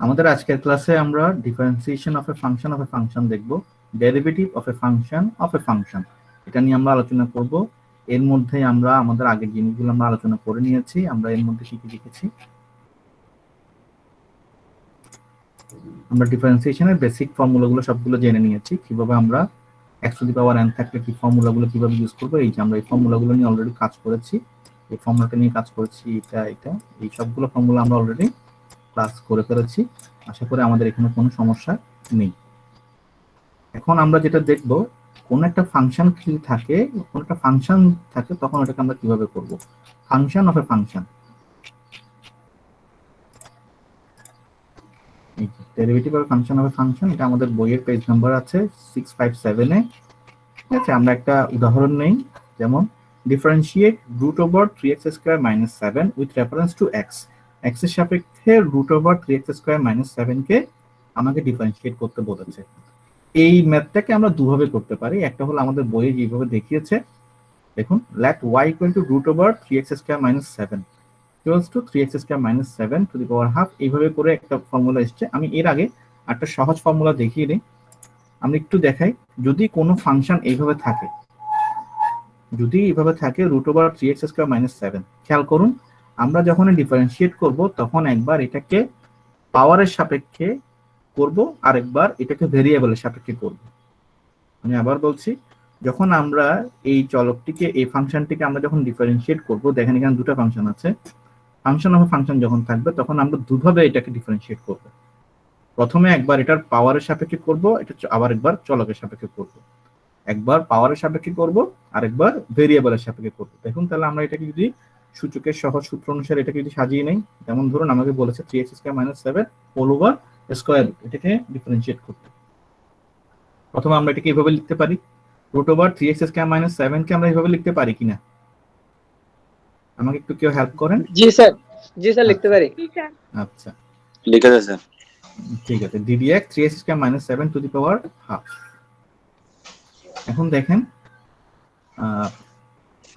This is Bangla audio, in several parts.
আমাদের আজকের ক্লাসে আমরা ডিফারেন্সিয়েশন অফ এ ফাংশন দেখব, ডেরিভেটিভ অফ এ ফাংশন এটা নিয়ে আমরা আলোচনা করব। এর মধ্যে আমরা আমাদের আগের জিনিসগুলো আমরা আলোচনা করে নিয়েছি। আমরা এর মধ্যে শিখে লিখেছি, আমরা ডিফারেন্সিয়েশনের বেসিক ফর্মুলাগুলো সবগুলো জেনে নিয়েছি, কিভাবে আমরা x to the power n থাকলে কি ফর্মুলাগুলো কিভাবে ইউজ করব। এই যে আমরা এই ফর্মুলাগুলো নিয়ে অলরেডি কাজ করেছি, এই ফর্মুলাটা নিয়ে কাজ করেছি, এটা এই সবগুলো ফর্মুলা আমরা অলরেডি ক্লাস করে ফেলেছি। আশা করি আমাদের এখানে কোনো সমস্যা নেই। এখন আমরা যেটা দেখব, কোন একটা ফাংশন কি থাকে, কোন একটা ফাংশন থাকে, তখন ওটাকে আমরা কিভাবে করব। Function of A function, derivative of function of A function, এটা আমাদের বইয়ের পেজ নাম্বার আছে 657 এ। ঠিক আছে, আমরা একটা উদাহরণ নেই, যেমন differentiate root over 3x square minus 7 with reference to x। x এর সাপেক্ষে root over 3x square minus 7 কে আমাকে ডিফারেন্সিয়েট করতে বলেছে। এই ম্যাথটাকে আমরা দুভাবে করতে পারি। একটা হলো আমাদের বইয়ে যেভাবে দেখিয়েছে, দেখুন, let y equal to root over 3x square minus 7 equals to 3x square minus 7 to the power half। এইভাবে করে একটা ফর্মুলা এসেছে। আমি এর আগে একটা সহজ ফর্মুলা দেখিয়ে দিই, আমরা একটু দেখাই। যদি কোনো ফাংশন এইভাবে থাকে, যদি এইভাবে থাকে root over 3x square minus 7, খেয়াল করুন, আমরা যখন ডিফারেন্সিয়েট করব তখন একবার এটাকে পাওয়ারের সাপেক্ষে করব, আরেকবার এটাকে ভেরিয়েবলের সাপেক্ষে করব। আমি আবার বলছি, যখন আমরা এই চলকটিকে, এই ফাংশনটিকে আমরা যখন ডিফারেন্সিয়েট করব, দেখেন এখানে দুটো ফাংশন আছে। ফাংশন অফ ফাংশন যখন থাকবে তখন আমরা দুভাবে এটাকে ডিফারেন্সিয়েট করব। প্রথমে একবার এটার পাওয়ারের সাপেক্ষে করব, এটা আবার একবার চলকের সাপেক্ষে করব। একবার পাওয়ারের সাপেক্ষে করব, আরেকবার ভেরিয়েবলের সাপেক্ষে করব। দেখুন, তাহলে আমরা এটাকে যদি সূচকের সহজ সূত্র অনুসারে এটাকে যদি সাজিয়ে নেই, যেমন ধরুন আমাকে বলেছে 3x square minus 7 whole over square root, এটাকে ডিফারেন্সিয়েট করতে। প্রথমে আমরা এটাকে এইভাবে লিখতে পারি, root over 3x square minus 7 কে আমরা এইভাবে লিখতে পারি কিনা, আমাকে একটু কেউ হেল্প করেন। জি স্যার লিখতে পারি। আচ্ছা, লিখে দেন স্যার। ঠিক আছে, ddx 3x square minus 7 to the power half. এখন দেখেন,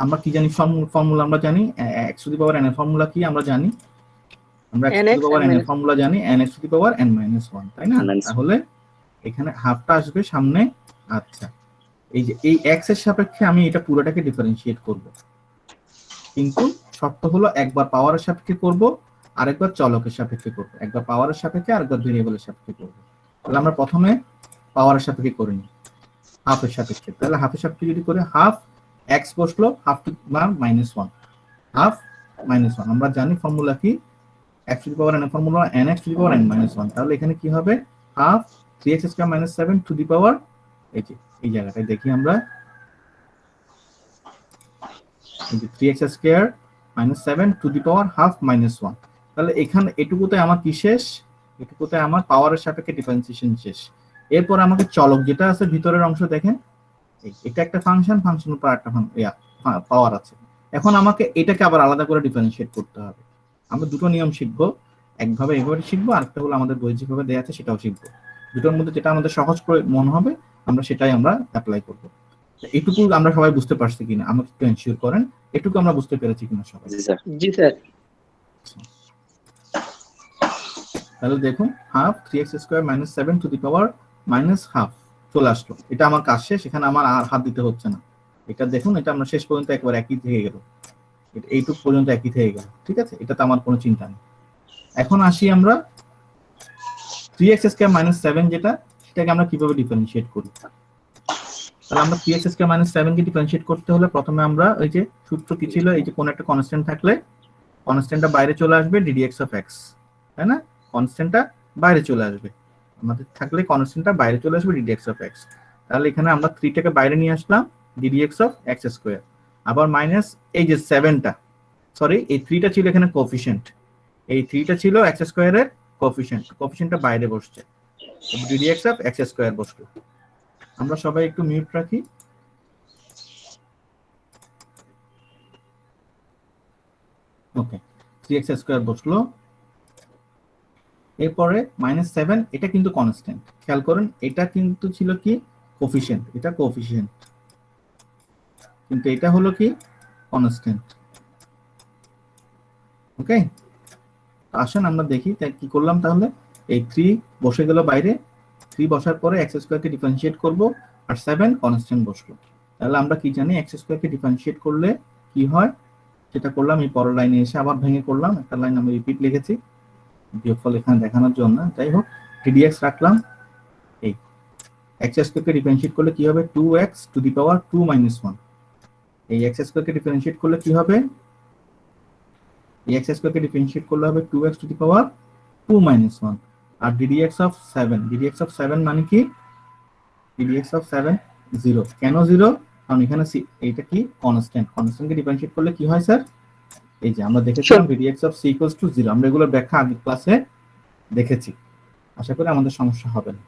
আমরা কি জানি, ফর্মুলা আমরা জানি x to the power n এর ফর্মুলা কি আমরা জানি, আমরা x to the power n এর ফর্মুলা জানি nx to the power n minus 1, তাই না? তাহলে এখানে হাফটা আসবে সামনে। আচ্ছা, এই যে এই x এর সাপেক্ষে আমি এটা পুরোটাকে ডিফারেন্সিয়েট করব, কিন্তু শর্ত হলো একবার পাওয়ারের সাপেক্ষে করব, আরেকবার চলকের সাপেক্ষে করব। একবার পাওয়ারের সাপেক্ষে, আরেকবার ভেরিয়েবলের সাপেক্ষে করব। তাহলে আমরা প্রথমে পাওয়ারের সাপেক্ষে করে নিই, হাফের সাপেক্ষে। তাহলে হাফের সাপেক্ষে যদি করে, হাফ x বসলো, half to minus 1, half minus 1। আমরা জানি ফর্মুলা কি, x to the power n এর formula nx to the power n minus 1। তাহলে এখানে কি হবে, half 3x square minus 7 to the power, এই যে এই জায়গাটায় দেখি আমরা, এই যে 3x square minus 7 to the power half minus 1। তাহলে এখানে এটুকুতে আমার কি শেষ, এটুকুতে আমার পাওয়ারের সাপেক্ষে ডিফারেন্সিয়েশন শেষ। এরপর আমাকে চলক যেটা আছে ভিতরের অংশ, দেখেন এটা একটা ফাংশন, ফাংশনের উপর একটা পাওয়ার আছে। এখন আমাকে এটাকে আবার আলাদা করে ডিফারেন্সিয়েট করতে হবে। আমরা দুটো নিয়ম শিখবো, একভাবে এভাবে শিখবো, আরেকটা হলো আমাদের বই যেভাবে দেয়া আছে সেটাও শিখবো। দুটোর মধ্যে যেটা আমাদের সহজ মনে হবে আমরা সেটাই আমরা অ্যাপ্লাই করব। এটুকু আমরা সবাই বুঝতে পারছি কিনা আমাকে একটু এনশিওর করেন, এটুকু আমরা বুঝতে পেরেছি কিনা সবাই? জি স্যার। তাহলে দেখুন, half 3x square minus 7 to the power minus half চলে আসলো। এটা আমার কাজ শেষ, এখানে আমার আর হাত দিতে হচ্ছে না। এটা দেখুন, এটা আমরা শেষ পর্যন্ত একবার একই থেকে গেল, এইটুক পর্যন্ত একই থেকে গেল। ঠিক আছে, এটাতে আমার কোনো চিন্তা নেই। এখন আসি আমরা 3x স্কয়ার মাইনাস 7 যেটা, সেটাকে আমরা কিভাবে ডিফারেন্সিয়েট করি। তাহলে আমরা 3x স্কয়ার মাইনাস 7 কে ডিফারেন্সিয়েট করতে হলে প্রথমে আমরা ওই যে সূত্র কি ছিল, এই যে কোন একটা কনস্ট্যান্ট থাকলে কনস্ট্যান্টটা বাইরে চলে আসবে, ddx অফ x, তাই না? কনস্ট্যান্টটা বাইরে চলে আসবে, আমাদের থাকলে কনস্ট্যান্টটা বাইরে চলে আসবে, ddx অফ x। তাহলে এখানে আমরা 3 টাকে বাইরে নিয়ে আসলাম, ddx অফ x স্কয়ার, আবার মাইনাস এই যে 7টা, সরি এই 3টা ছিল এখানে কোএফিশিয়েন্ট, এই 3টা ছিল x স্কয়ারের কোএফিশিয়েন্ট, কোএফিশিয়েন্টটা বাইরে বসছে, ddx অফ x স্কয়ার বসলো। আমরা সবাই একটু মিউট রাখি। ওকে, 3x স্কয়ার বসলো। এরপরে মাইনাস 7, এটা কিন্তু কনস্ট্যান্ট, খেয়াল করুন, এটা কিন্তু ছিল কি কোএফিশিয়েন্ট, এটা কোএফিশিয়েন্ট, কিন্তু এটা হলো কি কনস্ট্যান্ট। ওকে, আসেন আমরা দেখি তাই কি করলাম। তাহলে এই 3 বসে গেল বাইরে, 3 বসার পরে এক্স স্কয়ারকে ডিফারেন্সিয়েট করব আর 7 কনস্ট্যান্ট বসলো। তাহলে আমরা কি জানি এক্স স্কয়ারকে ডিফারেন্সিয়েট করলে কি হয় সেটা করলাম। এই পরের লাইনে এসে আবার ভেঙে করলাম, একটা লাইন আমি রিপিট লিখেছি বিয়োগফল এখানে দেখানোর জন্য। যাই হোক টিডিএক্স রাখলাম। এই এক্স স্কয়ারকে ডিফারেন্সিয়েট করলে কি হবে 2x to the power 2 minus 1। এই এক্স স্কয়ারকে ডিফারেন্সিয়েট করলে কি হবে, এই এক্স স্কয়ারকে ডিফারেন্সিয়েট করলে হবে 2x to the power 2 minus 1। আর ddx অফ 7, ddx অফ 7 মানে কি, ddx অফ 7 0। কেন 0? কারণ এখানে এইটা কি কনস্ট্যান্ট, কনস্ট্যান্টকে ডিফারেন্সিয়েট করলে কি হয় স্যার, এই যে আমরা দেখেছিলাম ddx of c equals to 0। আমরা এগুলো ব্যাখ্যা আগের ক্লাসে দেখেছি, আশা করি আমাদের সমস্যা হবে না।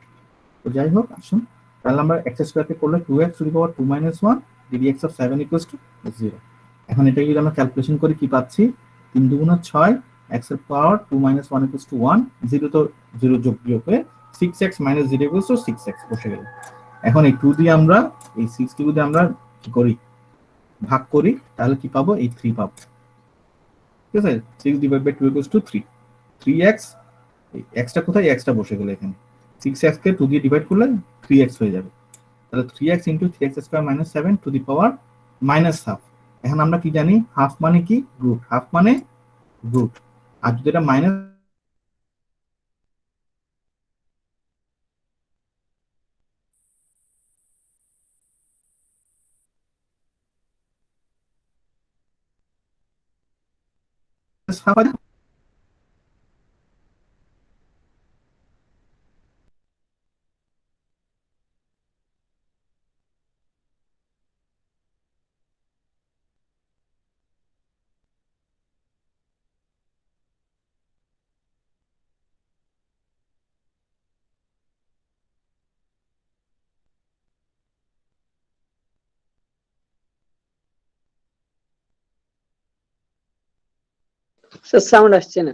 তো যাই হোক আসুন, তাহলে আমরা x স্কয়ারকে করলে 2x to the power 2 minus 1 ddx of 7 equals two 0। এখন এটা যদি আমরা ক্যালকুলেশন করি কি পাচ্ছি, 3 দুগুণা 6, x এর পাওয়ার 2 মাইনাস 1 ইকুয়ালস টু 1, 0 তো 0 যোগ বিয়োগ হয়ে 6x minus 0 equals to 6x বসে গেল। এখন এই 2 দিয়ে আমরা এই 6 কে যদি আমরা কি করি ভাগ করি তাহলে কি পাবো, এই 3 পাবো। ঠিক আছে, 6 divide by 2 equals to 3, 3x, এই x টা কোথায়, x টা বসে গেল এখানে। 6x কে 2 দিয়ে ডিভাইড করলে 3x হয়ে যাবে। তাহলে 3x into 3x square minus 7 to the power minus half. এখন আমরা কি জানি হাফ মানে কি, রুট, হাফ মানে রুট। আর যদি এটা মাইনাস হাফ আছে, স্যার সাউন্ড আসছে না।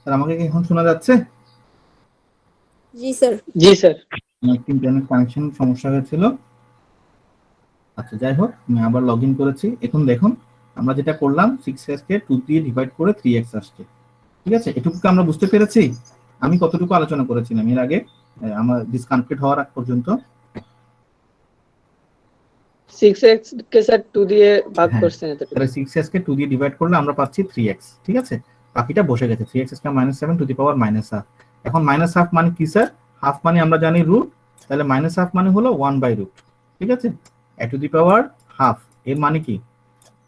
স্যার আমাকে কি এখন শোনা যাচ্ছে? জি স্যার। জি স্যার। আমার ইন্টারনেট কানেকশন সমস্যা হয়েছিল। আচ্ছা যাই হোক আমি আবার লগ ইন করেছি। এখন দেখুন আমরা যেটা করলাম 6x কে 2 দিয়ে ডিভাইড করে 3x আসছে। ঠিক আছে, এটুকু আমরা বুঝতে পেরেছি। আমি কতটুকু আলোচনা করেছিলাম এর আগে আমার ডিসকানেক্টেড হওয়ার আগ পর্যন্ত? 6x কে স্যার 2 দিয়ে ভাগ হ্যাঁ, করছেন এতটুকু। তাহলে 6x কে 2 দিয়ে ডিভাইড করলে আমরা পাচ্ছি 3x। ঠিক আছে, বাকিটা বসে গেছে 3x square minus 7 to the power minus half. এখন মাইনাস হাফ মানে কি স্যার, হাফ মানে আমরা জানি রুট, তাহলে মাইনাস হাফ মানে হলো 1 বাই রুট। ঠিক আছে, a two the power half এর মানে কি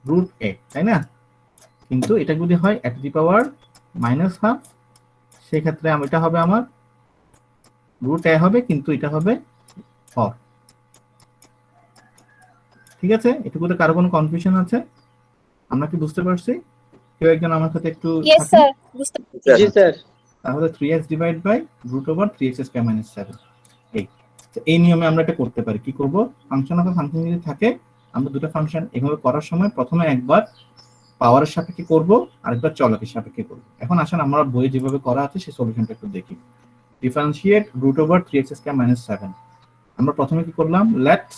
রুট a, তাই না? কিন্তু এটা যদি হয় a two the power minus half সেই ক্ষেত্রে এটা হবে আমার রুট a হবে, কিন্তু এটা হবে হর। ঠিক আছে, এটুকুতে কারো কোনো কনফিউশন আছে? আমরা কি বুঝতে পারছি? কেউ একজন আমার সাথে একটু ইয়েস স্যার, বুঝতে পারছি। জি স্যার। তাহলে 3x divide by root over 3x square minus 7। এই নিয়মে আমরা এটা করতে পারি। কি করব, ফাংশন অফ ফাংশন যদি থাকে আমরা দুটো ফাংশন এভাবে করার সময় প্রথমে একবার পাওয়ারের সাপেক্ষে করব, আরেকবার চলকের সাপেক্ষে করব। এখন আসেন আমরা বইয়ে যেভাবে করা আছে সেই সলিউশনটা একটু দেখি। Differentiate root over 3x square minus 7। আমরা প্রথমে কি করলাম, let's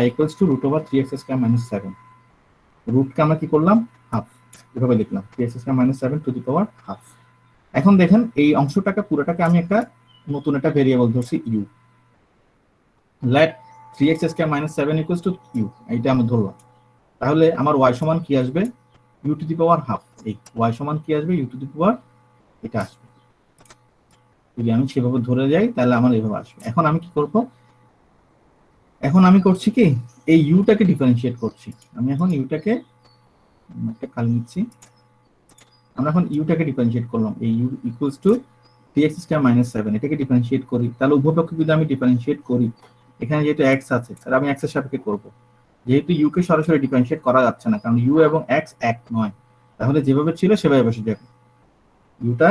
y equals to root over 3x square minus 7। রুটকে আমরা কি করলাম হাফ, এভাবে লিখলাম 3x square minus 7 to the power half. এখন দেখেন এই অংশটাকে পুরোটাকে আমি একটা নতুন একটা ভেরিয়েবল ধরছি u। Let 3x square minus 7 equals to u, এইটা আমি ধরলাম। তাহলে আমার y সমান কি আসবে, u two the power half. এই y সমান কি আসবে, u টু দি পাওয়ার এটা আসবে। যদি আমি সেভাবে ধরে যাই তাহলে আমার এভাবে আসবে। এখন আমি কি করব, এখন আমি করছি কি এই ইউটাকে ডিফারেন্সিয়েট করছি। আমি এখন ইউটাকে একটা কাল নিচ্ছি, আমরা এখন ইউটাকে ডিফারেন্সিয়েট করলাম, এই ইউ ইকুয়ালস টু 3x² - 7 এটাকে ডিফারেন্সিয়েট করি। তাহলে উভয়পক্ষে যদি আমি ডিফারেন্সিয়েট করি, এখানে যেহেতু x আছে তাহলে আমি x এর সাপেক্ষে করব। যেহেতু ইউ কে সরাসরি ডিফারেন্সিয়েট করা যাচ্ছে না, কারণ ইউ এবং x এক নয়, তাহলে যেভাবে ছিল সেভাবে বসে যাবে। ইউটা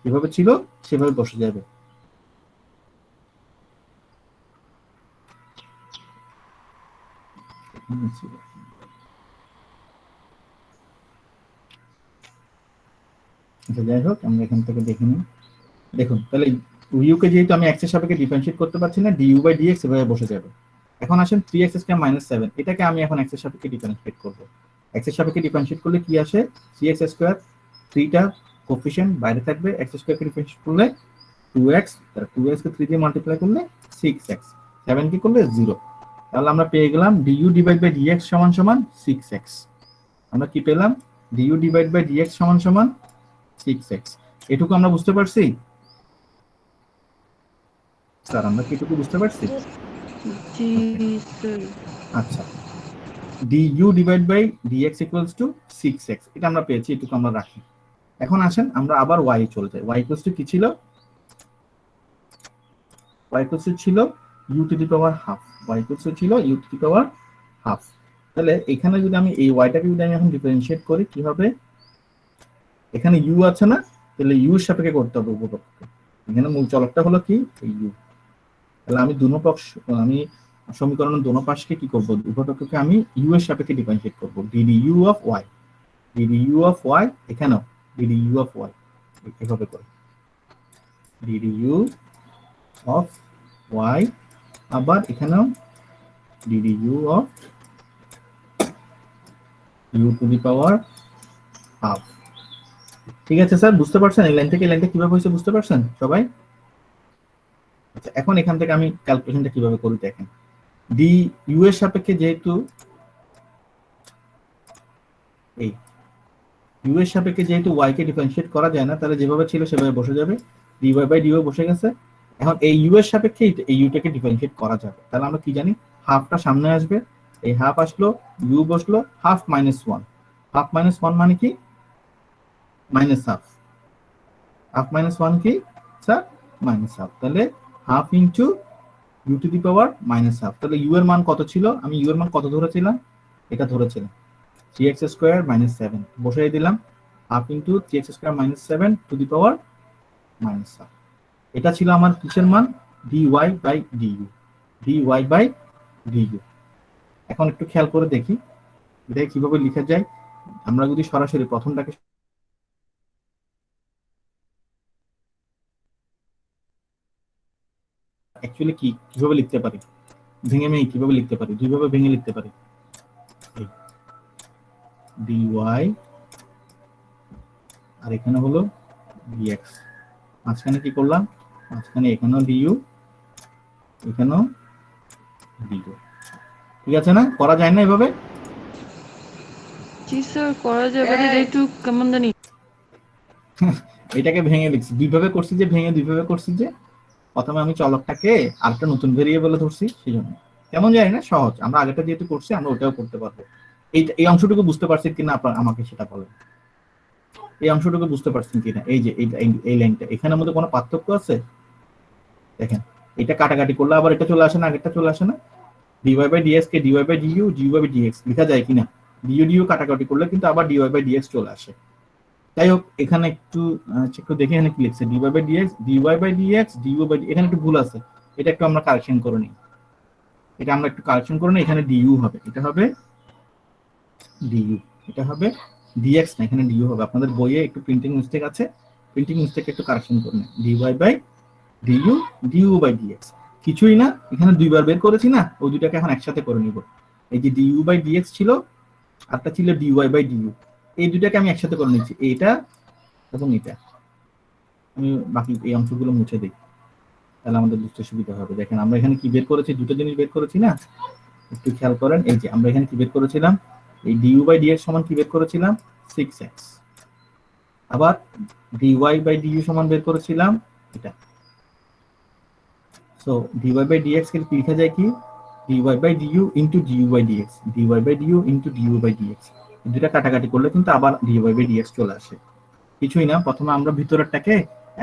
যেভাবে ছিল সেভাবে বসে যাবে। আচ্ছা যাই হোক, আমরা এখান থেকে দেখে নিই। দেখুন তাহলে ইউ কে যেহেতু আমি x এর সাপেক্ষে ডিফারেন্সিয়েট করতে পারছি না, du বাই dx এভাবে বসে যাবে। এখন আসেন 3x² - 7 এটাকে আমি এখন x এর সাপেক্ষে ডিফারেন্সিয়েট করব। x এর সাপেক্ষে ডিফারেন্সিয়েট করলে কি আসে, 3x², 3টা কোএফিশিয়েন্ট বাইরে থাকবে, x² কে ডিফারেন্সিয়েট করলে 2x, তার 2x কে 3 দিয়ে মাল্টিপ্লাই করলে 6x, 7 কি করলে 0। তাহলে আমরা পেয়ে গেলাম du ডিভাইড বাই dx সমান সমান 6x। আমরা কি পেলাম, du ডিভাইড বাই dx সমান সমান 6x। এটুকু আমরা বুঝতে পারছি স্যার? আমরা কি এটুকু বুঝতে পারছি? জি স্যার। আচ্ছা, du divide by dx equals to 6x, এটা আমরা পেয়েছি, এটুকু আমরা রাখি। এখন আসেন আমরা আবার y চলে যাই। y ইকুয়ালস টু কি ছিল, y ইকুয়ালস টু ছিল u two the power half, y equals two ছিল u two the power half. তাহলে এখানে যদি আমি এই yটাকে যদি আমি এখন ডিফারেন্সিয়েট করি কি হবে, এখানে u আছে না, তাহলে u এর সাপেক্ষে করতে হবে উভয়পক্ষকে। এখানে মূল চলকটা হলো কি এই u। তাহলে আমি আমি সমীকরণের দোনো পাশকে কি করব, উভয়পক্ষকে আমি u এর সাপেক্ষে ডিফারেন্সিয়েট করব। ddu of y, ddu of y, এখানেও ddu অফ y এভাবে করে ddu অফ y, আবার এখানেও ddu of u two the power half. ঠিক আছে স্যার, বুঝতে পারছেন এই লাইন থেকে এই লাইনটা কিভাবে হয়েছে, বুঝতে পারছেন সবাই? আচ্ছা এখন এখান থেকে আমি ক্যালকুলেশনটা কিভাবে করি দেখেন। ডি ইউ এর সাপেক্ষে যেহেতু এই ইউ এর সাপেক্ষে যেহেতু ওয়াই কে ডিফারেন্সিয়েট করা যায় না, তাহলে যেভাবে ছিল সেভাবে বসে যাবে, ডিওয়াই বাই ডিও বসে গেছে। এখন এই ইউ এর সাপেক্ষে এই ইউটাকে ডিফারেন্সিয়েট করা যাবে, তাহলে আমরা কি জানি, হাফটা সামনে আসবে, এই হাফ আসলো, ইউ বসলো, half minus one, half minus one মানে কি minus half, half minus one কি স্যার মাইনাস হাফ। তাহলে half into u to the power minus half. তাহলে ইউ এর মান কত ছিল, আমি ইউ এর মান কত ধরেছিলাম, এটা ধরেছিলাম 3x² - 7 বসাই দিলাম, half into 3x² - 7 to the power minus half. এটা ছিল আমার কিসের মান, dy by du, dy by du। এখন একটু খেয়াল করে দেখি এটা কিভাবে লেখা যায়। আমরা যদি সরাসরি প্রথমটাকে অ্যাকচুয়ালি কিভাবে লিখতে পারি, ভেঙে কিভাবে লিখতে পারি, দুইভাবে ভেঙে লিখতে পারি। dy আর এখানে হলো dx, মাঝখানে কি করলাম, মাঝখানে এখানেও du, এখানেও du। ঠিক আছে না, করা যায় না এভাবে? জি স্যার করা যাবে, একটু কেমন জানি। এটাকে ভেঙে লিখছি, দুইভাবে করছি যে, ভেঙে দুইভাবে করছি যে, প্রথমে আমি চলকটাকে আরেকটা নতুন ভেরিয়েবলে ধরছি, সেই জন্য কেমন জানি না, সহজ। আমরা আগেটা যেহেতু করছি আমরা ওটাও করতে পারবো। এই অংশটুকু বুঝতে পারছেন কিনা আপনার আমাকে সেটা বলেন, এই অংশটুকু বুঝতে পারছেন কিনা। এই যে এই লাইনটা, এখানের মধ্যে কোনো পার্থক্য আছে দেখেন, এটা কাটাকাটি করলে আবার এটা চলে আসে না, আগেরটা চলে আসে না। dy বাই dx কে dy by du, du by dx লেখা যায় কিনা, du কাটাকাটি করলে কিন্তু আবার dy বাই dx চলে আসে। যাই হোক এখানে একটু দেখে এখানে কি লিখছে, dy by dx, dy by dx, du by, এখানে একটু ভুল আছে, এটা একটু আমরা কারেকশন করে নিই, এটা আমরা একটু কারেকশন করে নিই। এখানে du হবে, এটা হবে du, এটা হবে dx না, এখানে du হবে। আপনাদের বইয়ে একটু প্রিন্টিং মিস্টেক আছে, প্রিন্টিং মিস্টেক একটু কারেকশন করে নিন। dy by du, du by dx কিছুই না, এখানে দুইবার বের করেছি না, ওই দুইটাকে এখন একসাথে করে নিব। এই যে du বাই dx ছিল, আরটা ছিল dy বাই du, এই দুইটাকে আমি একসাথে করে নিচ্ছি, এইটা এবং এটা। আমি বাকি এই অংশগুলো মুছে দিই, তাহলে আমাদের বুঝতে সুবিধা হবে। দেখেন আমরা এখানে কি বের করেছি, দুটো জিনিস বের করেছি না, একটু খেয়াল করেন। এই যে আমরা এখানে কি বের করেছিলাম, এই du বাই dx সমান কি বের করেছিলাম 6x, আবার dy/du সমান বের করেছিলাম এটা। সো dy/dx কে লেখা যায় কি dy/du into du/dx, dy/du into du/dx। দুটো কাটাকাটি করলে কিন্তু আবার dy/dx চলে আসে। কিছুই না, প্রথমে আমরা ভিতরেরটাকে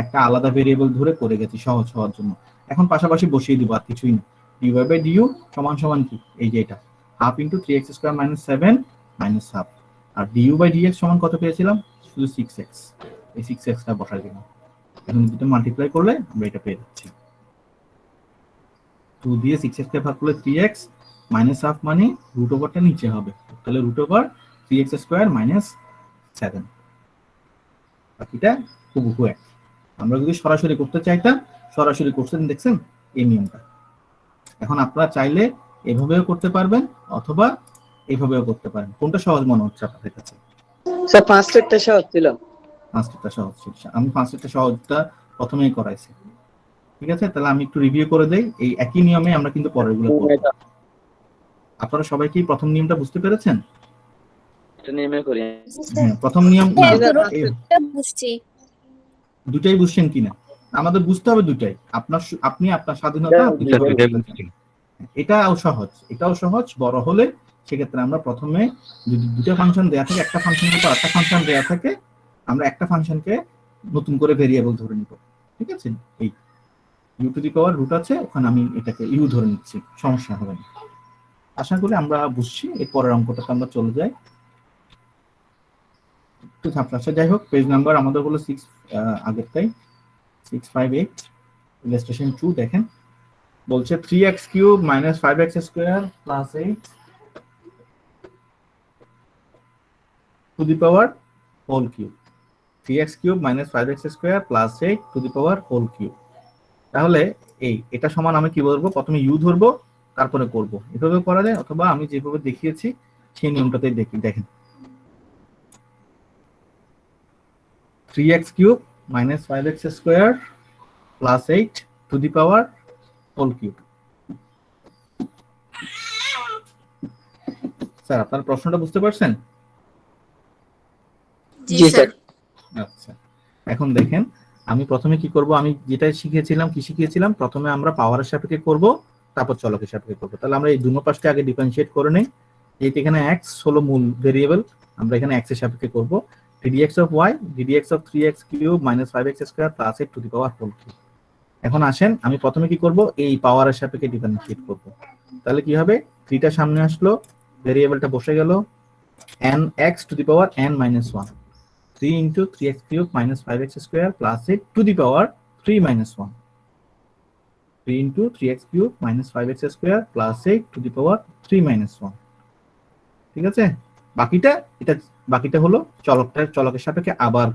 একটা আলাদা ভেরিয়েবল ধরে করে গেছি সহজ হওয়ার জন্য। এখন পাশাপাশি বসিয়ে দিব, আর কিছুই না। dy/du সমান সমান কি, এই যে এটা হাফ ইন্টু 3x² - 7 - হাফ। আর du/dx সমান কত পেয়েছিলাম, শুধু 6x। এই 6x টা বসাই দিলাম। এখন দুটো মাল্টিপ্লাই করলে আমরা এটা পেয়ে যাচ্ছি। 2 দিয়ে 6x কে ভাগ করলে 3x - হাফ, মানে রুট ওভারটা নিচে হবে, তাহলে √3x² - 7। বাকিটা হুবহু এক। আমরা যদি সরাসরি করতে চাইতাম, সরাসরি করছেন, দেখছেন এই নিয়মটা। এখন আপনারা চাইলে এভাবেও করতে পারবেন অথবা এইভাবেও করতে পারেন। কোনটা সহজ মনে হচ্ছে আপনাদের কাছে? স্যার ফার্স্টেরটা সহজ ছিল। ফার্স্টটা সহজ ছিল, আমি ফার্স্টটা সহজটা প্রথমেই করাইছি। ঠিক আছে, তাহলে আমি একটু রিভিউ করে দেই। এই একই নিয়মে আমরা কিন্তু পরেরগুলো করব। আপনারা সবাই কি প্রথম নিয়মটা বুঝতে পেরেছেন? এটা নিয়মে করি। হ্যাঁ, প্রথম নিয়ম না, হ্যাঁ, এই পুরোটা বুঝছি। দুটাই বুঝছেন কিনা? আমাদের বুঝতে হবে দুটাই। আপনি আপনার স্বাধীনতা আপনি যেভাবে বুঝছেন। এটাও সহজ, এটাও সহজ। বড় হলে সেক্ষেত্রে আমরা প্রথমে যদি দুটো ফাংশন দেয়া থাকে, একটা ফাংশনের উপর একটা ফাংশন দেয়া থাকে, আমরা একটা ফাংশনকে নতুন করে ভেরিয়েবল ধরে নিব। ঠিক আছে, এই u⁴ আছে, ওখানে আমি এটাকে ইউ ধরে নিচ্ছি, সমস্যা হবে না। আশা করি আমরা বুঝছি। এর পরের অঙ্কটাতে আমরা চলে যাই। একটু ঝাপসা। যাই হোক, পেজ নাম্বার আমাদের হলো 6, আগেরটাই 658, ইলাস্ট্রেশন 2 দেখেন। বলছে 3x³ - 5x² + 8 to the power whole cube. 3x³ - 5x² + 8 to the power whole cube. তাহলে এটা সমান আমি কি বলবো, প্রথমে ইউ ধরবো তারপরে করব। এভাবে করা যায়, অথবা আমি যেভাবে দেখিয়েছি সেই নিয়মটাতেই দেখেন। 3x³ - 5x² + 8 to the power whole cube. Sir, আপনার প্রশ্নটা বুঝতে পারছেন? জি জি স্যার। স্যার। আচ্ছা, এখন দেখেন আমি প্রথমে কি করব, আমি যেটা শিখিয়েছিলাম প্রথমে আমরা পাওয়ারের সাপেক্ষে করব, তারপর চলকের সাপেক্ষে করব। তাহলে আমরা এই দুটো পাশকে আগে ডিফারেন্সিয়েট করে নেই। এই এখানে x হলো মূল ভেরিয়েবল, আমরা এখানে x এর সাপেক্ষে করব ddx(y) ddx(3x³ - 5x² + 8 to the power whole cube. এখন আসেন আমি প্রথমে কি করব, এই পাওয়ারের সাপেক্ষে ডিফারেন্সিয়েট করব। তাহলে কি হবে, 3 টা সামনে আসলো, ভেরিয়েবলটা বসে গেল, nx to the power n - 1, 3 into 3x³ - 5x² + 8 to the power 3 - 1, 3 into 3x³ - 5x² + 8 to the power 3 - 1। ঠিক আছে, বাকিটা হলো চলকের সাপেক্ষে আবার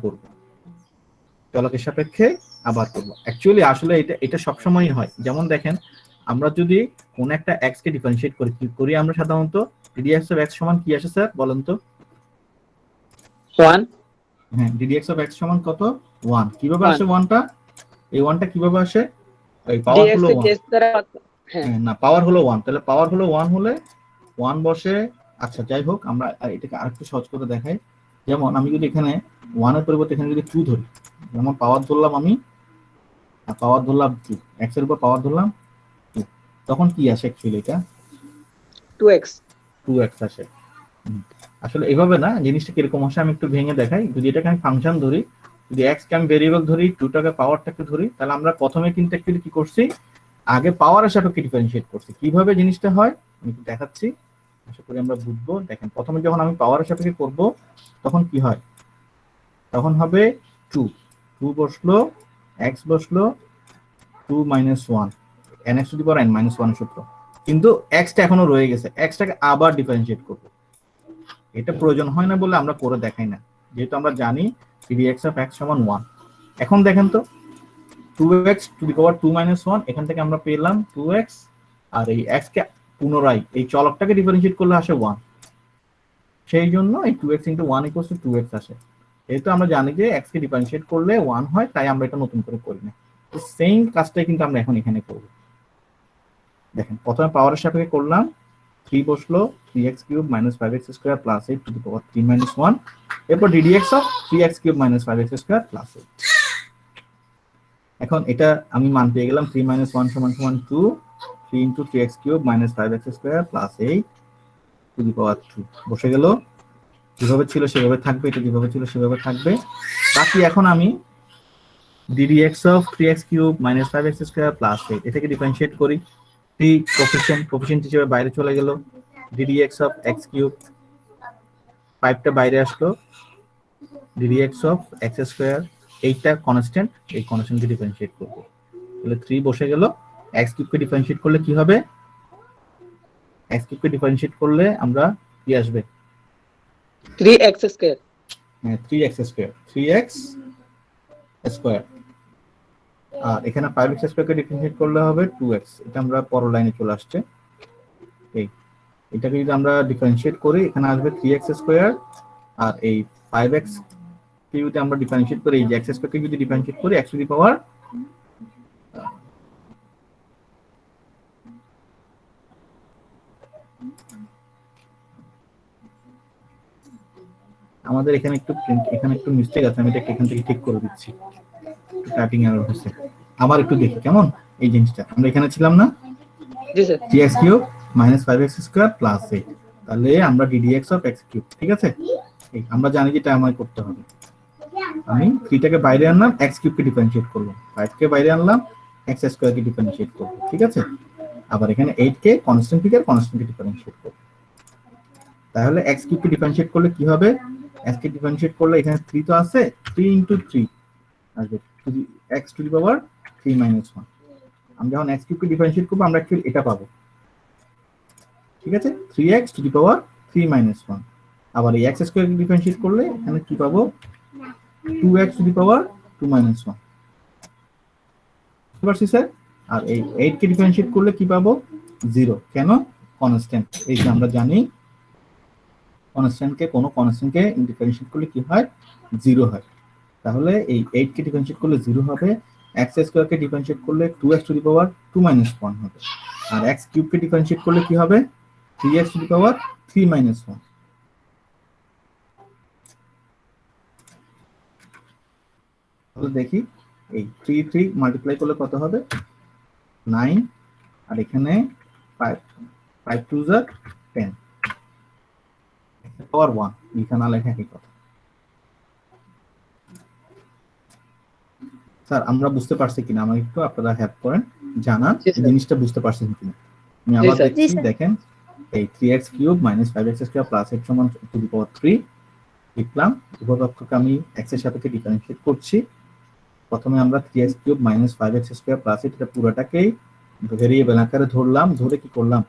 করব। অ্যাকচুয়ালি আসলে এটা সবসময়ই হয়। যেমন দেখেন, আমরা যদি কোন একটা x কে ডিফারেন্সিয়েট করি আমরা সাধারণত ddx(x) সমান কি আসে স্যার বলেন তো? 1। হ্যাঁ, ddx(x) সমান কত? 1। কিভাবে আসে 1টা? এই 1টা কিভাবে আসে? এই পাওয়ার dx হলো থেকে 1। s দ্বারা হ্যাঁ হ্যাঁ, না, পাওয়ার হলো 1। তাহলে পাওয়ার হলো 1 হলে 1 বসে। আচ্ছা, যাই হোক, আমরা এটাকে আরেকটু সহজ করে দেখাই। যেমন আমি যদি এখানে 1 এর পরিবর্তে এখানে যদি 2 ধরি, যেমন পাওয়ার ধরলাম আমি, আর পাওয়ার ধরলাম 2, x এর উপর পাওয়ার ধরলাম 2, তখন কি আসে অ্যাকচুয়ালি এটা? 2x 2x আসে। আসলে এভাবে না, জিনিসটা কিরকম আসে আমি একটু ভেঙে দেখাই। যদি এটাকে আমি ফাংশন ধরি, যদি x কে আমি ভেরিয়েবল ধরি, 2টাকে পাওয়ারটাকে ধরি, তাহলে আমরা প্রথমে কিন্তু অ্যাকচুয়ালি কি করছি, আগে পাওয়ারের সাপেক্ষে ডিফারেন্সিয়েট করছি। কিভাবে জিনিসটা হয় আমি একটু দেখাচ্ছি, আশা করি আমরা বুঝবো। দেখেন, প্রথমে যখন আমি পাওয়ারের সাপেক্ষে করব তখন কি হয়, তখন হবে 2 বসলো, x বসলো, 2 - 1, nx to the power n - 1 সূত্র। কিন্তু x টা এখনো রয়ে গেছে, x টাকে আবার ডিফারেন্সিয়েট করব। এটা প্রয়োজন হয় না বলে আমরা করে দেখাই না, যেহেতু আমরা জানি ddx(x) সমান 1। এখন দেখেন তো, 2x টু দি পাওয়ার 2 - 1, এখান থেকে আমরা পেলাম 2x, আর এই x কে পুনরায় এই চলকটাকে ডিফারেন্সিয়েট করলে আসে 1। সেই জন্য এই 2x * 1 = 2x আসে। যেহেতু আমরা জানি যে x কে ডিফারেন্সিয়েট করলে 1 হয়, তাই আমরা এটা নতুন করে করি না। তো সেম কাজটাই কিন্তু আমরা এখন এখানে করব। দেখেন, প্রথমে পাওয়ারের সাপেক্ষে করলাম, 3 বসলো, 3x cube minus 5x square plus 8 to the power 3 minus 1, এরপর ddx of 3x cube minus 5x square plus 8। এখন এটা আমি মান পেয়ে গেলাম 3 মাইনাস 1 সমান সমান 2, 3 into 3x cube minus 5x square plus 8 to the power 2 বসে গেল। যেভাবে ছিল সেভাবে থাকবে, এটা যেভাবে ছিল সেভাবে থাকবে। বাকি এখন আমি ddx of 3x cube minus 5x square plus 8 এটাকে ডিফারেনশিয়েট করি। 3 কোফিশিয়েন্ট হিসেবে বাইরে চলে গেল, ddx অফ x কিউব 5টা বাইরে আসলো, ddx অফ x স্কয়ার 8টা কনস্ট্যান্ট, এই কনস্ট্যান্টকে ডিফারেনশিয়েট করব। তাহলে 3 বসে গেল। x কিউবকে ডিফারেনশিয়েট করলে কি হবে? x কিউবকে ডিফারেনশিয়েট করলে আমরা কি আসবে? 3x square. হ্যাঁ 3x স্কয়ার, 3x স্কয়ার। আর এখানে 5x স্কয়ারকে ডিফারেনশিয়েট করলে হবে 2x। এটা আমরা পরের লাইনে চলে আসছে। এই এটাকে যদি আমরা ডিফারেনশিয়েট করি এখানে আসবে 3x স্কয়ার, আর এই 5x কে যদি আমরা ডিফারেনশিয়েট করি, এই যে x স্কয়ারকে যদি ডিফারেনশিয়েট করি x টু দি পাওয়ার আমাদের এখানে একটু মিস্টেক আছে, আমি এটা এখান থেকে ঠিক করে দিচ্ছি। টাইপিং এরর হচ্ছে। আবার একটু দেখি কেমন এই জিনিসটা। আমরা এখানে ছিলাম না? জি sir. 3x cube minus 5x square plus 8, তাহলে আমরা ddx অফ x কিউব, ঠিক আছে? এই আমরা জানি যে এটা আমায় করতে হবে। আমি 3টাকে বাইরে আনলাম, x কিউবকে ডিফারেনশিয়েট করলাম, 5কে বাইরে আনলাম, x স্কয়ারকে ডিফারেনশিয়েট করব, ঠিক আছে? আবার এখানে 8কে কনস্ট্যান্ট থেকে কনস্ট্যান্টকে ডিফারেনশিয়েট করব। তাহলে x কিউবকে ডিফারেনশিয়েট করলে কি হবে? x কে ডিফারেনশিয়েট করলে এখানে 3 তো আছে, 3 ইনটু 3 আসবে x to the power 3 minus 1। আমরা যখন x কিউবকে ডিফারেনশিয়েট করব আমরা অ্যাকচুয়ালি এটা পাবো, ঠিক আছে? 3x two the power 3 minus 1। আবার এই x স্কয়ারকে ডিফারেনশিয়েট করলে এখানে কি পাবো? 2x to the power 2 minus 1। বুঝতে পারছি স্যার? আর এই 8 কে ডিফারেনশিয়েট করলে কি পাবো? 0। কেন? কনস্ট্যান্ট। এই যে আমরা জানি কনস্ট্যান্টকে, কোনো কনস্ট্যান্টকে ডিফারেনশিয়েট করলে কি হয়? 0 হয়। তাহলে এই 8 কে ডিফারেনশিয়েট করলে 0 হবে, x স্কয়ারকে ডিফারেনশিয়েট করলে 2x to the power 2 minus 1 হবে, আর x কিউবকে ডিফারেনশিয়েট করলে কি হবে? 3x two the power 3 minus 1। তাহলে দেখি এই 3 মাল্টিপ্লাই করলে কত হবে? 9, আর এখানে 5 2 জার 10 পাওয়ার 1, এখানে লেখা একই কথা। স্যার আমরা বুঝতে পারছি কিনা আমাকে একটু আপনারা হেল্প করেন, জানান জিনিসটা বুঝতে পারছেন কিনা। আমি আবার দেখছি, দেখেন এই 3x cube minus 5x square plus 8 সমান টু দি পাওয়ার 3 লিখলাম। উভয়পক্ষকে আমি x এর সাপেক্ষে ডিফারেনশিয়েট করছি। প্রথমে আমরা 3x cube minus 5x square plus 8 এটা পুরোটাকেই ভেরিয়েবল আকারে ধরলাম, ধরে কি করলাম?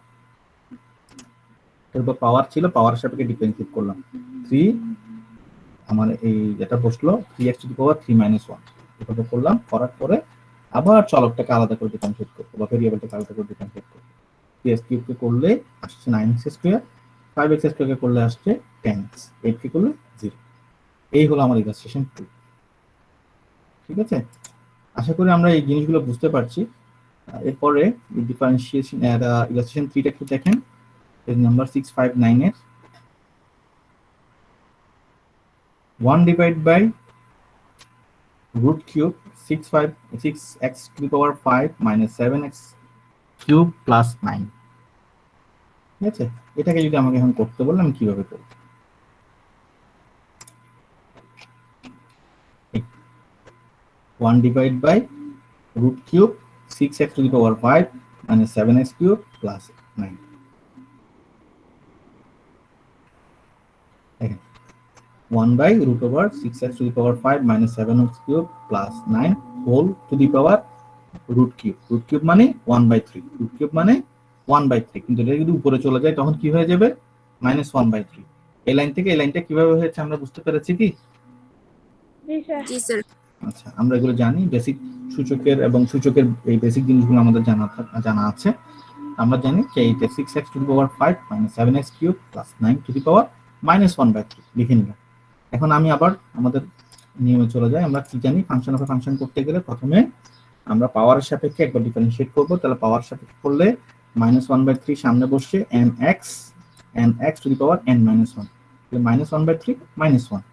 এরপর পাওয়ার ছিল, পাওয়ার সাপেক্ষে ডিফারেনশিয়েট করলাম। 3 আমার এই যেটা বসলো 3x two the power 3 minus 1 এভাবে করলাম। করার পরে আবার চলকটাকে আলাদা করে ডিফারেনশিয়েট করব, বা ভেরিয়েবলটাকে আলাদা করে ডিফারেনশিয়েট করব। 3x কিউবকে করলে আসছে 9x স্কয়ার, 5x স্কয়ারকে করলে আসছে 10x, 8 কে করলে 0। এই হলো আমার ইলাস্ট্রেশন 2, ঠিক আছে? আশা করি আমরা এই জিনিসগুলো বুঝতে পারছি। এরপরে ডিফারেন্সিয়েশন ইলাস্ট্রেশন 3টা কি দেখেন, পেজ নাম্বার 659 এর 1 divide by root cube 6x to the power 5 minus 7x cube plus 9, ঠিক আছে? এটাকে যদি আমাকে এখন করতে বললে আমি কিভাবে করব? 1 divide by root cube 6x to the power 5 minus 7x cube plus 9। দেখেন 1 by root over 6x to the power 5 minus 7x cube plus 9 whole to the power root cube। root cube মানে 1 by 3, root cube মানে 1 by 3, কিন্তু এটা যদি উপরে চলে যায় তখন কি হয়ে যাবে? minus 1 by 3। এই লাইন থেকে এই লাইনটা কিভাবে হয়েছে আমরা বুঝতে পেরেছি কি? জি স্যার। আচ্ছা, আমরা এগুলো জানি, বেসিক সূচকের এবং সূচকের এই বেসিক জিনিসগুলো আমাদের জানা আছে। আমরা জানি যে এইটা 6x to the power 5 minus 7x cube plus 9 to the power minus 1 by 3 লিখে নিলাম। এখন আমি আবার আমাদের নিয়মে চলে যাই। আমরা কি জানি, ফাংশন অফ ফাংশন করতে গেলে প্রথমে আমরা পাওয়ারের সাপেক্ষে একবার ডিফারেনশিয়েট করব। তাহলে পাওয়ার সাপেক্ষে করলে -1/3 সামনে বসছে nx to the power n -1, -1/3 -1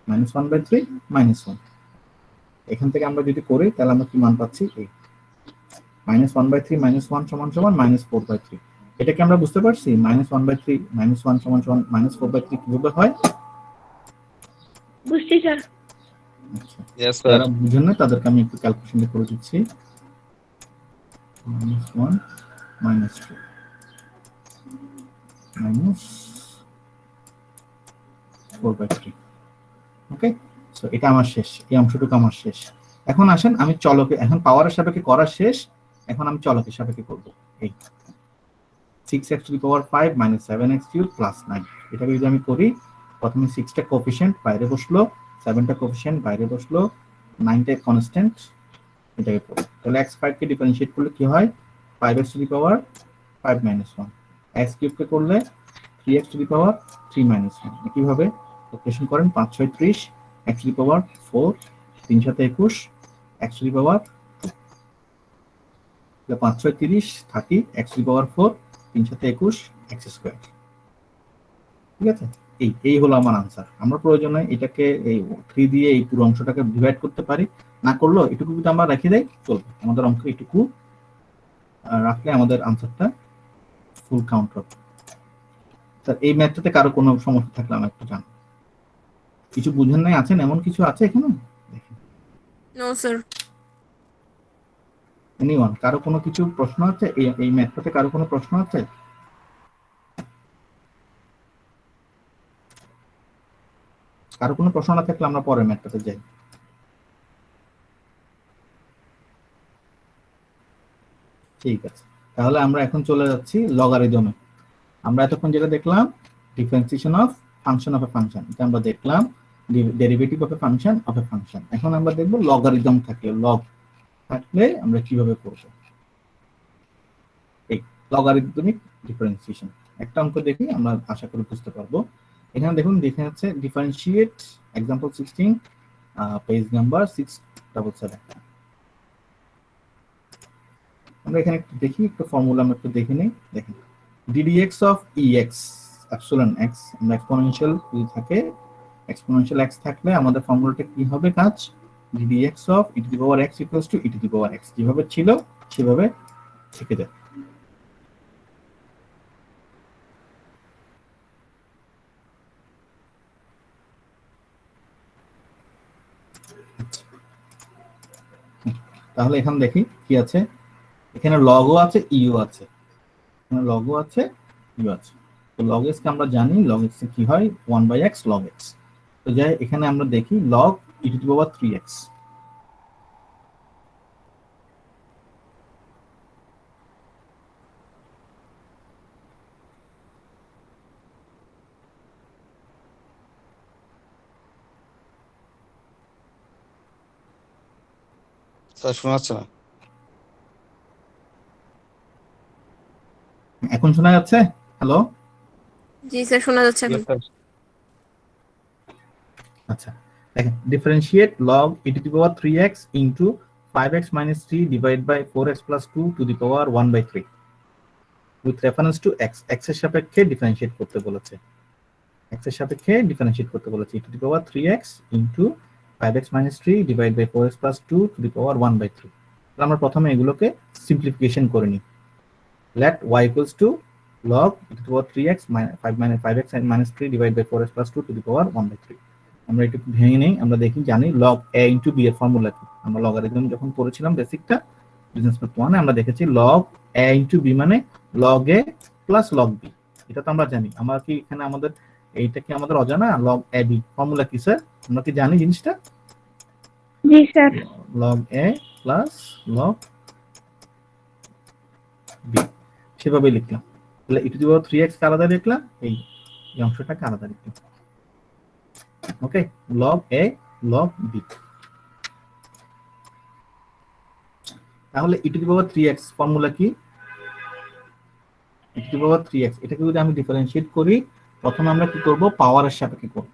-1/3 -1। এখান থেকে আমরা যদি করি তাহলে আমরা কি মান পাচ্ছি? এই -1/3 -1 সমান সমান -4/3। এটা কি আমরা বুঝতে পারছি? -1/3 -1 সমান সমান -4/3 কিভাবে হয়? বুঝছি স্যার। আচ্ছা, Yes, sir. যারা বুঝেন না তাদেরকে আমি একটু ক্যালকুলেশন করে দিচ্ছি। -1 -2 -4/3। ওকে, সো এটা আমার শেষ, এই অংশটুকু আমার শেষ। এখন আসেন আমি চলকে, এখন পাওয়ারের সাপেক্ষে করা শেষ, এখন আমি চলকের সাপেক্ষে করব। এই 6x two the power 5 -7x cube plus 9, এটাকে যদি আমি করি, প্রথমে 6টা কোএফিশিয়েন্ট বাইরে বসলো, 7টা কোএফিশিয়েন্ট বাইরে বসলো, 9টা কনস্ট্যান্ট এটাকে পড়ো। তাহলে x5 কে ডিফারেনশিয়েট করলে কি হয়? 5x to the power 5 -1, x cube কে করলে 3x টু দি পাওয়ার 3 -1। কিভাবে ক্যালকুলেশন করেন? 5 6 30, x to the power 4, 3 7 21, x to the power 5 6 30 30, x to the power 4, 3 7 21, x square. ঠিক আছে, এই হলো আমার আনসার। আমরা প্রয়োজনে এটাকে এই 3 দিয়ে এই পুরো অংশটাকে ডিভাইড করতে পারি, না করলেও এটুকু যদি আমরা রেখে দেই চলবে। আমাদের অঙ্ক এটুকু রাখলে আমাদের আনসারটা ফুল কাউন্ট হবে। স্যার এই ম্যাথটাতে কারো কোনো সমস্যা থাকলে আমি একটু জান, কিছু বুঝেন নাই আছেন এমন কিছু আছে এখানে? No sir. এনিওয়ান, কারো কোনো কিছু প্রশ্ন আছে? এই ম্যাথটাতে কারো কোনো প্রশ্ন আছে? কারো কোনো প্রশ্ন না থাকলে আমরা পরের ম্যাথটাতে যাই। ঠিক আছে, তাহলে আমরা এখন চলে যাচ্ছি লগারিদমে। আমরা এতক্ষণ যেটা দেখলাম differentiation of function of A function, এটা আমরা দেখলাম derivative of A function of A function. এখন আমরা দেখব লগারিদম থাকলে, লগ থাকলে আমরা কিভাবে করব। এই লগারিদমিক ডিফারেন্সিয়েশন একটা অঙ্ক দেখি, আমরা আশা করি বুঝতে পারবো। এখানে দেখুন দেখে যাচ্ছে ডিফারেন্সিয়েট एग्जांपल 16, পেজ নাম্বার 677। আমরা এখানে একটু দেখি, একটু ফর্মুলা আমরা একটু দেখে নেই। দেখেন ddx of ex epsilon x, আমরা এক্সপোনেনশিয়াল যদি থাকে, এক্সপোনেনশিয়াল x থাকলে আমাদের ফর্মুলাটা কি হবে? কাজ ddx of e to the power x equals to e to the power x, যেভাবে ছিল সেভাবে থেকে যায়। তাহলে এখন দেখি কি আছে, এখানে লগও আছে ইও আছে, এখানে লগও আছে ইও আছে। তো log x কে আমরা জানি, log x কি হয়? 1/x log x। তো যাই এখানে আমরা দেখি log e to the power 3x, sir শোনা যাচ্ছে না। এখন শোনা যাচ্ছে? হ্যালো, জি স্যার, শোনা যাচ্ছে এখন। Yes, sir. আচ্ছা দেখেন differentiate log e to the power 3x into 5x minus 3 divided by 4x plus 2 to the power 1/3 with reference to x, x এর সাপেক্ষে ডিফারেন্সিয়েট করতে বলেছে, x এর সাপেক্ষে ডিফারেন্সিয়েট করতে বলেছে e to the power 3x into 5x minus 3 divided by 4x plus 2 to the power 1/3। তাহলে আমরা প্রথমে এগুলোকে সিম্পলিফিকেশন করে নিই। let y equals to log e to the power 3x minus 5x minus 3 divided by 4x plus 2 to the power 1/3। আমরা একটু ভেঙে নেই, আমরা দেখি জানি log a into b এর ফর্মুলা কি। আমরা লগারিদম যখন পড়েছিলাম বেসিকটা বিজনেস ম্যাথ 1 এ আমরা দেখেছি log a into b মানে log a plus log b, এটা তো আমরা জানি। আমরা কি এখানে আমাদের এইটা কি আমাদের অজানা? log ab ফর্মুলা কি স্যার? আমরা কি জানি জিনিসটা? জি sir. log a plus log b, সেভাবে লিখলাম। তাহলে e to the power 3x কে আলাদা লিখলাম, এই অংশটাকে আলাদা লিখলাম। ওকে, log a log b। তাহলে e to the power 3x formula কি? e to the power 3x এটাকে যদি আমি ডিফারেনশিয়েট করি, প্রথমে আমরা কি করব? পাওয়ারের সাপেক্ষে করব।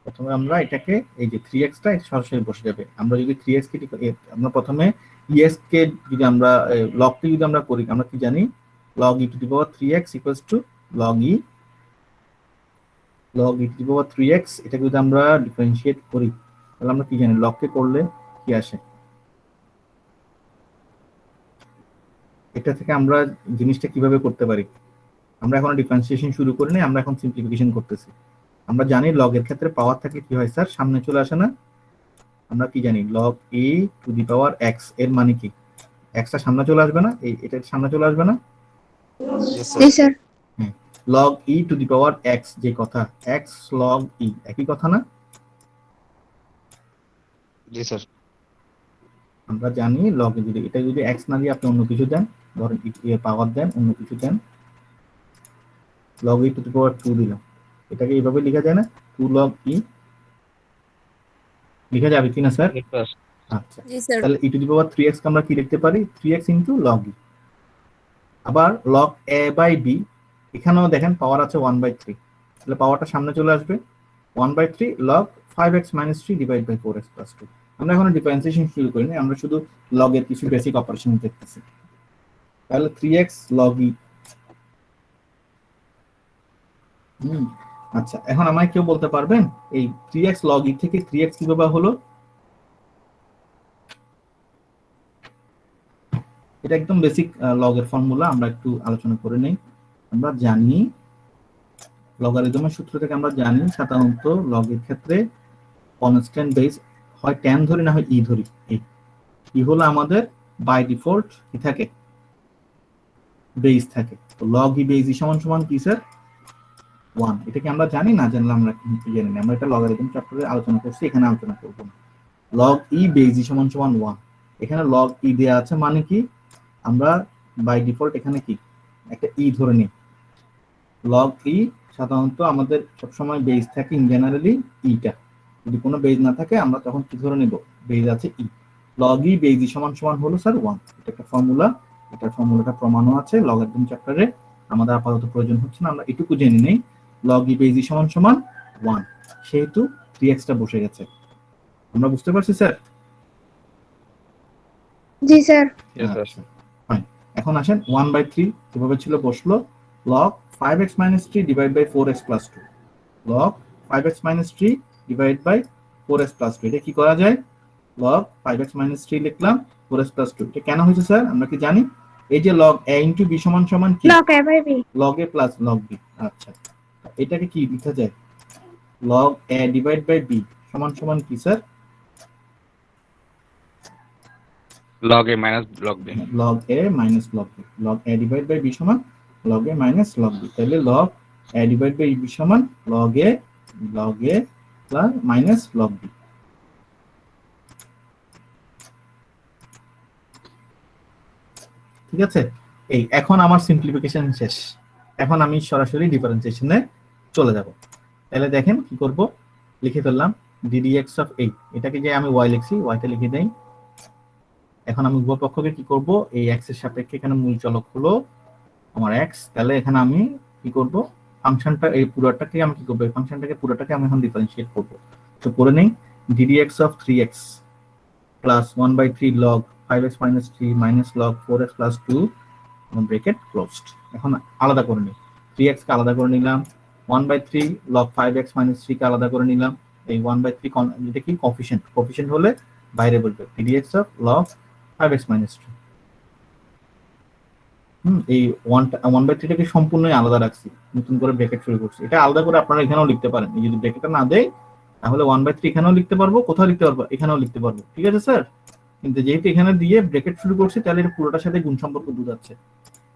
প্রথমে আমরা এটাকে এই যে 3x টা সরাসরি বসে যাবে। আমরা যদি 3x কে আমরা প্রথমে es কে যদি আমরা log কে যদি আমরা করি, আমরা কি জানি log e to the power 3x equals to log e to the power 3x। এটা যদি আমরা ডিফারেন্সিয়েট করি তাহলে আমরা কি জানি log কে করলে কি আসে। এটা থেকে আমরা জিনিসটা কিভাবে করতে পারি, আমরা এখন ডিফারেন্সিয়েশন শুরু করি না, আমরা এখন সিম্পলিফিকেশন করতেছি। আমরা জানি লগ এর ক্ষেত্রে পাওয়ার থাকে কি হয় স্যার, সামনে চলে আসে না। আমরা কি জানি log e two the power x এর মানে কি x টা সামনে চলে আসবে না, এটা সামনে চলে আসবে না। Yes, G sir. Sir. log e two the power x যে কথা x log e একই কথা না। জি স্যার। আমরা জানি log এ যদি এটা যদি x না দিয়ে আপনি অন্য কিছু দেন, ধরেন পাওয়ার দেন, অন্য কিছু দেন, log e two the power 2 দিলাম, এটাকে এইভাবে লেখা যায় না 2 log e লেখা যাবে কিনা স্যার? Yes, sir. আচ্ছা, জি স্যার। তাহলে e two the power 3x আমরা কি লিখতে পারি 3x ইনটু log e। আবার log a বাই b, এখানেও দেখেন পাওয়ার আছে 1/3, তাহলে পাওয়ারটা সামনে চলে আসবে 1/3 log 5x - 3 divide by 4x + 2। আমরা এখন ডিফারেন্সিয়েশন শুরু করিনি, আমরা শুধু log এর কিছু বেসিক অপারেশন দেখতেছি। তাহলে 3x log e। আচ্ছা, এখন আমায় কেউ বলতে পারবেন এই 3x log e থেকে 3x কিভাবে হলো? এটা একদম বেসিক লগ এর ফর্মুলা, আমরা একটু আলোচনা করে নেই। আমরা জানি লগারিদমের সূত্র থেকে আমরা জানি সাধারণত লগ এর ক্ষেত্রে কনস্ট্যান্ট বেস হয় tan ধরি না হয় e ধরি। এই হলো আমাদের বাই ডিফল্ট কি থাকে, বেস থাকে। তো log e বেস সমান সমান কি স্যার 1। এটা কি আমরা জানি না জানলে আমরা কি জানি না, আমরা এটা লগারিদম চ্যাপ্টারে আলোচনা করছি, এখানে আলোচনা করব না। log e বেস সমান সমান 1, এখানে log e দেয়া আছে মানে কি আমরা বাই ডিফল্ট এখানে কি একটা e ধরে নিই। log e সাধারণত আমাদের সবসময় বেস থাকে ইন জেনারেলি ইটা, যদি কোনো বেস না থাকে আমরা তখন কি ধরে নেব বেস আছে ই। log e বেস সমান সমান হলো স্যার 1, এটা একটা ফর্মুলা, এটা ফর্মুলাটা প্রমাণও আছে লগারিদম চ্যাপ্টারে, আমাদের আপাতত প্রয়োজন হচ্ছে না, আমরা এটুকু জেনে নেই log e বেস সমান সমান 1, সেহেতু 3x টা বসে গেছে। আমরা বুঝতে পারছি স্যার? জি স্যার। Yes, sir. ফাইন, এখন আসেন 1/3 কিভাবে ছিল বসলো log 5x - 3 divide by 4x + 2, log 5x - 3 divide by 4x + 2। এটা কি করা যায় log 5x - 3 লিখলাম 4x + 2। এটা কেন হয়েছে স্যার আমরা কি জানি, এই যে log a * b সমান সমান কি log a by b। log a plus log b। আচ্ছা, এটাকে কি লেখা যায় log a divide by b সমান সমান কি sir Log A minus log B. log a minus log b। log a divide by b সমান log a minus log b। তাহলে log a divide by b সমান log a plus minus log b। ঠিক আছে, এই এখন আমার সিম্পলিফিকেশন শেষ, এখন আমি সরাসরি ডিফারেন্সিয়েশনে চলে যাব। তাহলে দেখেন কি করব, লিখে ফেললাম ddx অফ a, এটাকে যে আমি y লিখছি yটা লিখে দেই। এখন আমি উভয় পক্ষকে কি করব, এই x এর সাপেক্ষে এখানে মূল চলক হলো আমার x, তাহলে এখানে আমি কি করব ফাংশনটা এই পুরোটাকে আমি কি করব, এই ফাংশনটাকে পুরোটাকে আমি এখন ডিফারেন্সিয়েট করব। তো করে নেই ddx of 3x plus 1/3 log 5x - 3 minus log 4x + 2 bracket closed. এখন আলাদা করে নিই, 3x কে আলাদা করে নিলাম, 1/3 log 5x - 3 কে আলাদা করে নিলাম। এই 1/3 এটা কি কোএফিশিয়েন্ট হলে বাইরে বলবে ddx অফ log 5x - 3। এই 1/3 টাকে সম্পূর্ণই আলাদা রাখছি, নতুন করে ব্র্যাকেট শুরু করছি। এটা আলাদা করে আপনারা এখানেও লিখতে পারেন, এই যদি ব্র্যাকেটটা না দেয় তাহলে 1/3 এখানেও লিখতে পারবো, কোথাও লিখতে পারবো এখানেও লিখতে পারবো। ঠিক আছে স্যার, কিন্তু যেহেতু এখানে দিয়ে ব্র্যাকেট শুরু করছি তাহলে এটা পুরোটার সাথে গুণ সম্পর্ক বোঝাচ্ছে।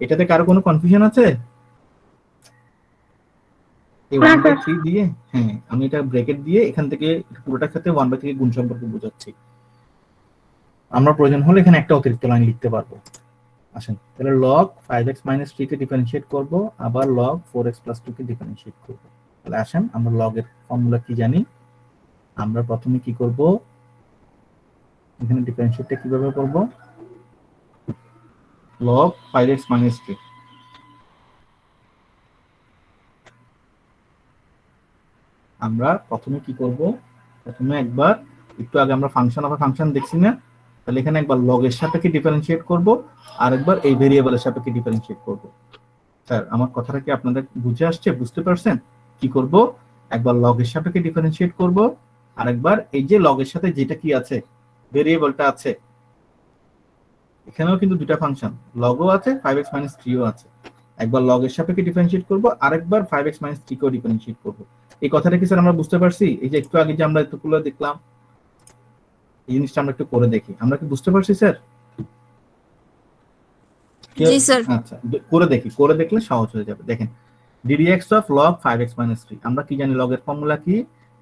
এটাতে কারো কোনো কনফিউশন আছে? এই 1/3 দিয়ে, হ্যাঁ আমি এটা ব্র্যাকেট দিয়ে এখান থেকে পুরোটার সাথে 1/3 গুণ সম্পর্ক বোঝাচ্ছি। আমরা প্রয়োজন হলে এখানে একটা অতিরিক্ত লাইন লিখতে পারবো। আসেন তাহলে log 5x - 3 কে ডিফারেন্সিয়েট করব, আবার log 4x + 2 কে ডিফারেন্সিয়েট করব। তাহলে আসেন আমরা log এর ফর্মুলা কি জানি, আমরা প্রথমে কি করব এখানে ডিফারেন্সিয়েটটা কিভাবে করব log 5x - 3, আমরা প্রথমে কি করব, প্রথমে একবার একটু আগে আমরা ফাংশন অফ ফাংশন দেখছি না, তাহলে এখানে একবার লগ এর সাপেক্ষে ডিফারেন্সিয়েট করব, আর একবার এই ভেরিয়েবলের সাপেক্ষে ডিফারেন্সিয়েট করব। স্যার আমার কথাটা কি আপনাদের বুঝে আসছে, বুঝতে পারছেন? কি করব, একবার লগ এর সাপেক্ষে ডিফারেন্সিয়েট করব, আর একবার এই যে লগ এর সাথে যেটা কি আছে, ভেরিয়েবলটা আছে, এখানেও কিন্তু দুটো ফাংশন, লগও আছে 5x 3 ও আছে, একবার লগ এর সাপেক্ষে ডিফারেন্সিয়েট করব, আরেকবার 5x 3 কেও ডিফারেন্সিয়েট করব। এই কথাটা কি স্যার আমরা বুঝতে পারছি? এই যে একটু আগে যে আমরা এতগুলো দেখলাম, এই জিনিসটা আমরা একটু করে দেখি, আমরা কি বুঝতে পারছি স্যার? জি স্যার। আচ্ছা করে দেখি, করে দেখলে সহজ হয়ে যাবে। দেখেন ddx of log 5x 3, আমরা কি জানি, লগের ফর্মুলা কি?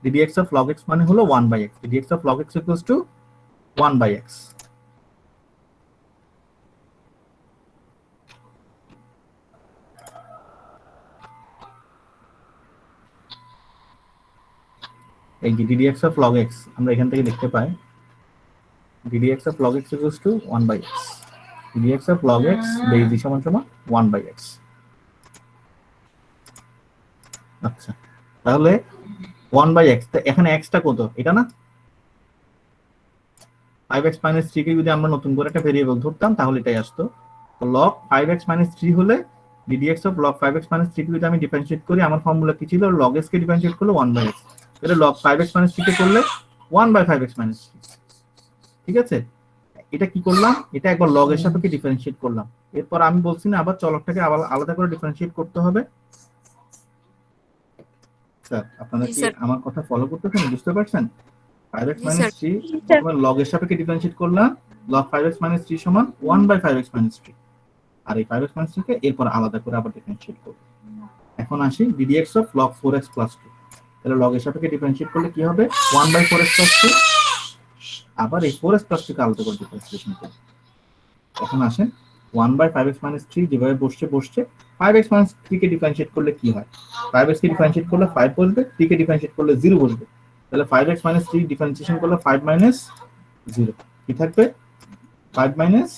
ddx of log x মানে হলো 1/x, ddx of log x equals to 1/x। এই যে ddx of log x আমরা এখান থেকে দেখতে পাই, ddx of log x equals to 1/x, ddx of log x base সমান সমান 1/x। আচ্ছা তাহলে 1/x, এখানে x টা কত, এটা না? 5x 3 কে যদি আমরা নতুন করে একটা ভেরিয়েবল ধরতাম তাহলে এটাই আসতো। তো log 5x 3 হলে ddx of log 5x 3 কে যদি আমি ডিফারেন্সিয়েট করি, আমার ফর্মুলা কি ছিল? log x কে ডিফারেন্সিয়েট করলে 1/x, তাহলে log 5x 3 কে করলে 1/5x 3। ঠিক আছে, এটা কি করলাম, এটা একবার log এর সাপেক্ষে ডিফারেন্সিয়েট করলাম, এরপর আমি বলছি না আবার চলকটাকে আবার আলাদা করে ডিফারেন্সিয়েট করতে হবে। স্যার আপনারা জি কি স্যার। আমার কথা ফলো করতেছেন, বুঝতে পারছেন? 5x জি স্যার। 3 প্রথমে log এর সাপেক্ষে ডিফারেন্সিয়েট করলাম, log 5x 3 সমান 1/5x 3, আর এই 5x 3 কে এরপর আলাদা করে আবার ডিফারেন্সিয়েট করব। এখন আসি ddx of log 4x + 2, তাহলে log এর সাপেক্ষে ডিফারেন্সিয়েট করলে কি হবে? 1/4x + 2, আবার এই 4x + 2 কে আলাদা করে ডিফারেন্সিয়েশন করব। এখন আসেন 1/5x 3 যেভাবে বসছে 5x 3 কে ডিফারেন্সিয়েট করলে কি হয়? 5x কে ডিফারেন্সিয়েট করলে 5 বসবে, 3 কে ডিফারেন্সিয়েট করলে 0 বসবে, তাহলে 5x 3 ডিফারেন্সিয়েশন করলে 5 - 0 কি থাকবে? 5 -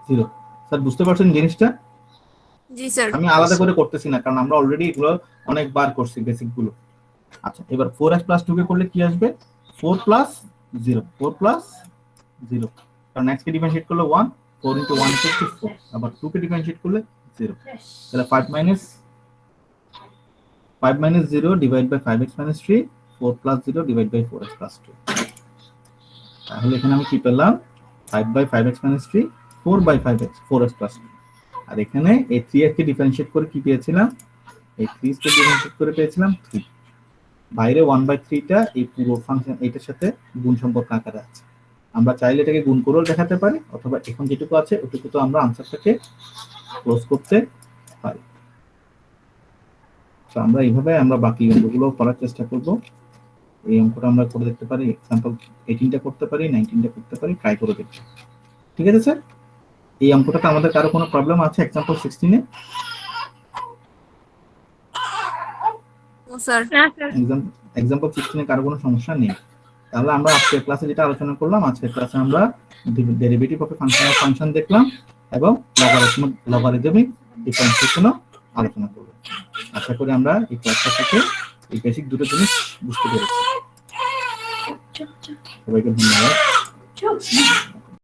0। স্যার বুঝতে পারছেন জিনিসটা? জি স্যার। আমি আলাদা করে করতেছি না, কারণ আমরা অলরেডি এগুলো অনেকবার করছি বেসিক গুলো। আচ্ছা এবার 4x + 2 কে করলে কি আসবে? 4 + 0, 4 + 0, কারণ x কে ডিফারেন্সিয়েট করলে 1, 4 * 1 = 4, আবার 2 কে ডিফারেন্সিয়েট করলে 0, তাহলে 5 - 0 divide by 5x - 3, 4 + 0 divide by 4x + 2। তাহলে এখানে আমি কি পেলাম? 5/5x - 3, 4/5x 4x + 2। আর এখানে এই 3x কে ডিফারেন্সিয়েট করে কি পেয়েছিলাম? এই 3 কে ডিফারেন্সিয়েট করে পেয়েছিলাম 3। বাইরে 1/3 টা এই পুরো ফাংশন এটার সাথে গুণ সম্পর্ক আকারে আছে। আমরা চাইলে এটাকে গুণ করেও দেখাতে পারি, অথবা এখন যেটুকু আছে ওটুকু তো আমরা আনসারটাকে ক্লোজ করতে পারি। তো আমরা এইভাবে আমরা বাকি অঙ্কগুলো করার চেষ্টা করব। এই অঙ্কটা আমরা করে দেখতে পারি, एग्जांपल 18টা করতে পারি, 19টা করতে পারি, ট্রাই করে দেখি। ঠিক আছে স্যার? এই অঙ্কটাতে আমাদের কারো কোনো প্রবলেম আছে एग्जांपल 16 এ? ও স্যার। না স্যার। एग्जांपल 16 এ কারো কোনো সমস্যা নেই। তাহলে আমরা আজকের ক্লাসে যেটা আলোচনা করলাম, আজকের ক্লাসে আমরা ডেরিভেটিভ অফ ফাংশন দেখলাম এবং লগারিদমিক ডিফারেন্সিয়েশনও আলোচনা করলাম। আশা করি আমরা এই ক্লাসটা থেকে এই বেসিক দুটো জিনিস বুঝতে পেরেছি। সবাইকে ধন্যবাদ।